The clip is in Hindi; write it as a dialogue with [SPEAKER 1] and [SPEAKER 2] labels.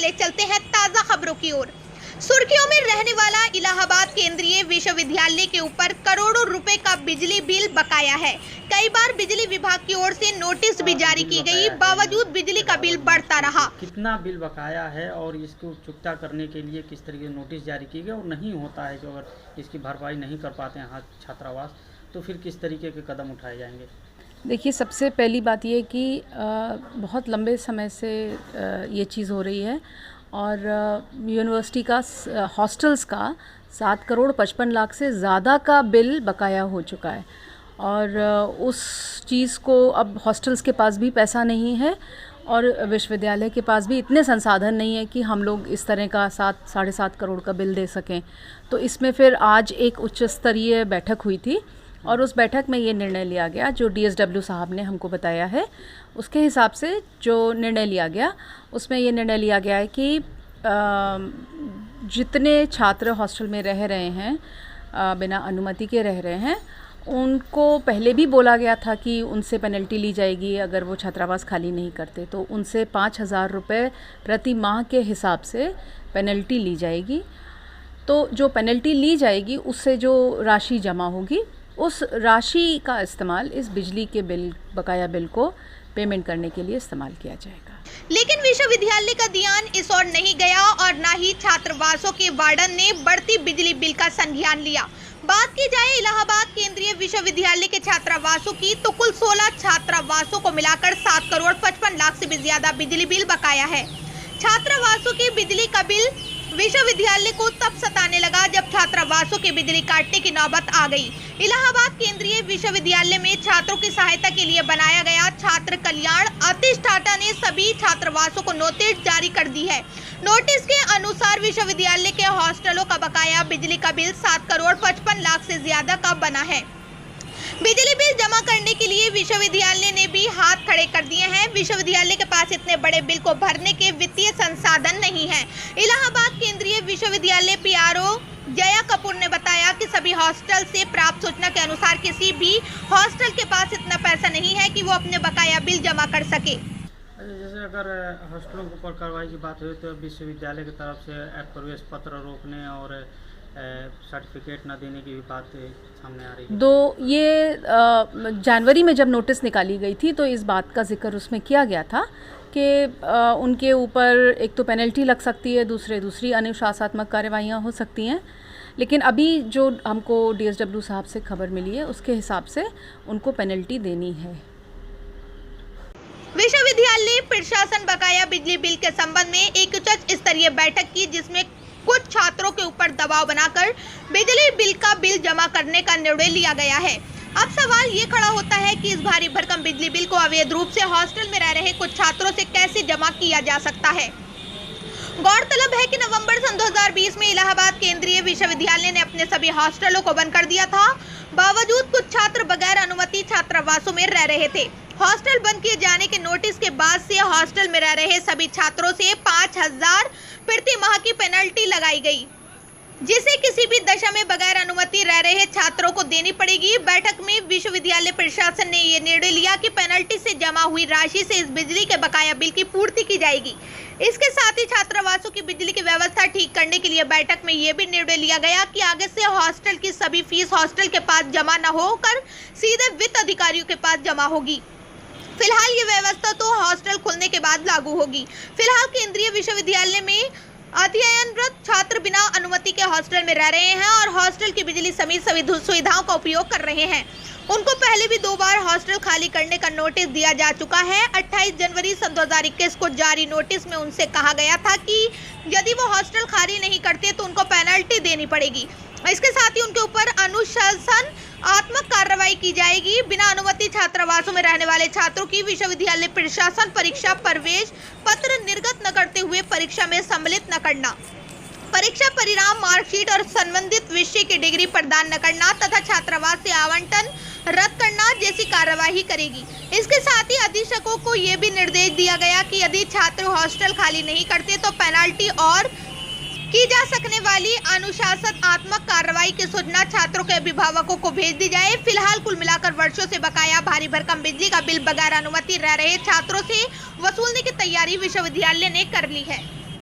[SPEAKER 1] चले चलते हैं ताजा खबरों की ओर। सुर्खियों में रहने वाला इलाहाबाद केंद्रीय विश्वविद्यालय के ऊपर करोड़ों रुपए का बिजली बिल बकाया है। कई बार बिजली विभाग की ओर से नोटिस भी जारी की गई, बावजूद बिजली का बिल बढ़ता रहा।
[SPEAKER 2] कितना बिल बकाया है और इसको चुकता करने के लिए किस तरीके से नोटिस जारी की गई और नहीं होता है, जो अगर इसकी भरपाई नहीं कर पाते हैं छात्रावास, तो फिर किस तरीके के कदम उठाए जाएंगे?
[SPEAKER 3] देखिए, सबसे पहली बात ये कि बहुत लंबे समय से ये चीज़ हो रही है और यूनिवर्सिटी का हॉस्टल्स का 7 करोड़ 55 लाख से ज़्यादा का बिल बकाया हो चुका है और उस चीज़ को अब हॉस्टल्स के पास भी पैसा नहीं है और विश्वविद्यालय के पास भी इतने संसाधन नहीं है कि हम लोग इस तरह का 7-7.5 करोड़ का बिल दे सकें। तो इसमें फिर आज एक उच्च स्तरीय बैठक हुई थी और उस बैठक में ये निर्णय लिया गया, जो DSW साहब ने हमको बताया है उसके हिसाब से जो निर्णय लिया गया, उसमें ये निर्णय लिया गया है कि जितने छात्र हॉस्टल में रह रहे हैं, बिना अनुमति के रह रहे हैं, उनको पहले भी बोला गया था कि उनसे पेनल्टी ली जाएगी अगर वो छात्रावास खाली नहीं करते, तो उनसे 5,000 रुपये प्रति माह के हिसाब से पेनल्टी ली जाएगी। तो जो पेनल्टी ली जाएगी उससे जो राशि जमा होगी, उस राशि का इस्तेमाल इस बिजली के बिल, बकाया बिल को पेमेंट करने के लिए इस्तेमाल किया जाएगा।
[SPEAKER 1] लेकिन विश्वविद्यालय का ध्यान इस ओर नहीं गया और न ही छात्रावासों के वार्डन ने बढ़ती बिजली बिल का संज्ञान लिया। बात की जाए इलाहाबाद केंद्रीय विश्वविद्यालय के छात्रावासों की, तो कुल 16 छात्रावासों को मिलाकर 7 करोड़ 55 लाख से भी ज्यादा बिजली बिल बकाया है। छात्रावासों के बिजली का बिल विश्वविद्यालय को तब सताने लगा जब छात्रावासों के बिजली काटने की नौबत आ गई। इलाहाबाद केंद्रीय विश्वविद्यालय में छात्रों की सहायता के लिए बनाया गया छात्र कल्याण अधिष्ठाता ने सभी छात्रावासों को नोटिस जारी कर दी है। नोटिस के अनुसार विश्वविद्यालय के हॉस्टलों का बकाया बिजली का बिल 7 करोड़ 55 लाख से ज्यादा का बना है। बिजली बिल जमा करने के लिए विश्वविद्यालय ने भी हाथ खड़े कर दिए हैं। विश्वविद्यालय के पास इतने बड़े बिल को भरने के वित्तीय संसाधन नहीं है। इलाहाबाद केंद्रीय विश्वविद्यालय PRO जया कपूर ने बताया कि सभी हॉस्टल से प्राप्त सूचना के अनुसार किसी भी हॉस्टल के पास इतना पैसा नहीं है कि वो अपने बकाया बिल जमा कर सके।
[SPEAKER 2] जैसे अगर हॉस्टलों के ऊपर कार्रवाई की बात हुई तो विश्वविद्यालय की तरफ से प्रवेश पत्र रोकने और सर्टिफिकेट न देने की भी बात सामने आ रही है।
[SPEAKER 3] तो ये जनवरी में जब नोटिस निकाली गई थी तो इस बात का जिक्र उसमें किया गया था कि उनके ऊपर एक तो पेनल्टी लग सकती है, दूसरी अनुशासनात्मक कार्रवाइयाँ हो सकती हैं। लेकिन अभी जो हमको DSW साहब से खबर मिली है उसके हिसाब से उनको पेनल्टी देनी है।
[SPEAKER 1] विश्वविद्यालय प्रशासन बकाया बिजली बिल के संबंध में एक उच्च स्तरीय बैठक की, जिसमें कुछ छात्रों के ऊपर दबाव बनाकर बिजली बिल का बिल जमा करने का निर्णय लिया गया है। अब सवाल ये खड़ा होता है कि इस भारी भरकम बिजली बिल को अवैध रूप से हॉस्टल में रह रहे कुछ छात्रों से कैसे जमा किया जा सकता है। गौरतलब है कि नवंबर सन 2020 में इलाहाबाद केंद्रीय विश्वविद्यालय ने अपने सभी हॉस्टलों को बंद कर दिया था। बावजूद कुछ छात्र बगैर अनुमति छात्रावासों में रह रहे थे। हॉस्टल बंद किए जाने के नोटिस के बाद से हॉस्टल में रह रहे सभी छात्रों से 5,000 प्रति माह की पेनल्टी लगाई गई, जिसे किसी भी दशा में बगैर अनुमति रह रहे छात्रों को देनी पड़ेगी। बैठक में विश्वविद्यालय प्रशासन ने ये निर्णय लिया कि पेनल्टी से जमा हुई राशि से इस बिजली के बकाया बिल की पूर्ति की जाएगी। इसके साथ ही छात्रावासों की बिजली की व्यवस्था ठीक करने के लिए बैठक में ये भी निर्णय लिया गया कि आगे से हॉस्टल की सभी फीस हॉस्टल के पास जमा न होकर सीधे वित्त अधिकारियों के पास जमा होगी। फिलहाल ये व्यवस्था तो हॉस्टल खुलने के बाद लागू होगी। फिलहाल केंद्रीय विश्वविद्यालय में अध्ययनरत छात्र बिना अनुमति के हॉस्टल में रह रहे हैं और हॉस्टल की बिजली समेत सभी सुविधाओं का उपयोग कर रहे हैं। उनको पहले भी 2 बार हॉस्टल खाली करने का नोटिस दिया जा चुका है। 28 जनवरी सन 2021 को जारी नोटिस में उनसे कहा गया था कि यदि वो हॉस्टल खाली नहीं करते तो उनको पेनल्टी देनी पड़ेगी। इसके साथ ही उनके ऊपर अनुशासनात्मक कार्रवाई की जाएगी। बिना अनुमति छात्रावासों में रहने वाले छात्रों की विश्वविद्यालय प्रशासन परीक्षा प्रवेश पत्र निर्गत न करते हुए परीक्षा में सम्मिलित न करना, परीक्षा परिणाम, मार्कशीट और संबंधित विषय की डिग्री प्रदान न करना तथा छात्रावास से आवंटन रद्द करना जैसी कार्यवाही करेगी। इसके साथ ही अधीक्षकों को यह भी निर्देश दिया गया कि यदि छात्र हॉस्टल खाली नहीं करते तो पेनल्टी और की जा सकने वाली अनुशासनात्मक कार्रवाई की सूचना छात्रों के अभिभावकों को भेज दी जाए। फिलहाल कुल मिलाकर वर्षों से बकाया भारी भरकम बिजली का बिल बगैर अनुमति रह रहे छात्रों से वसूलने की तैयारी विश्वविद्यालय ने कर ली है।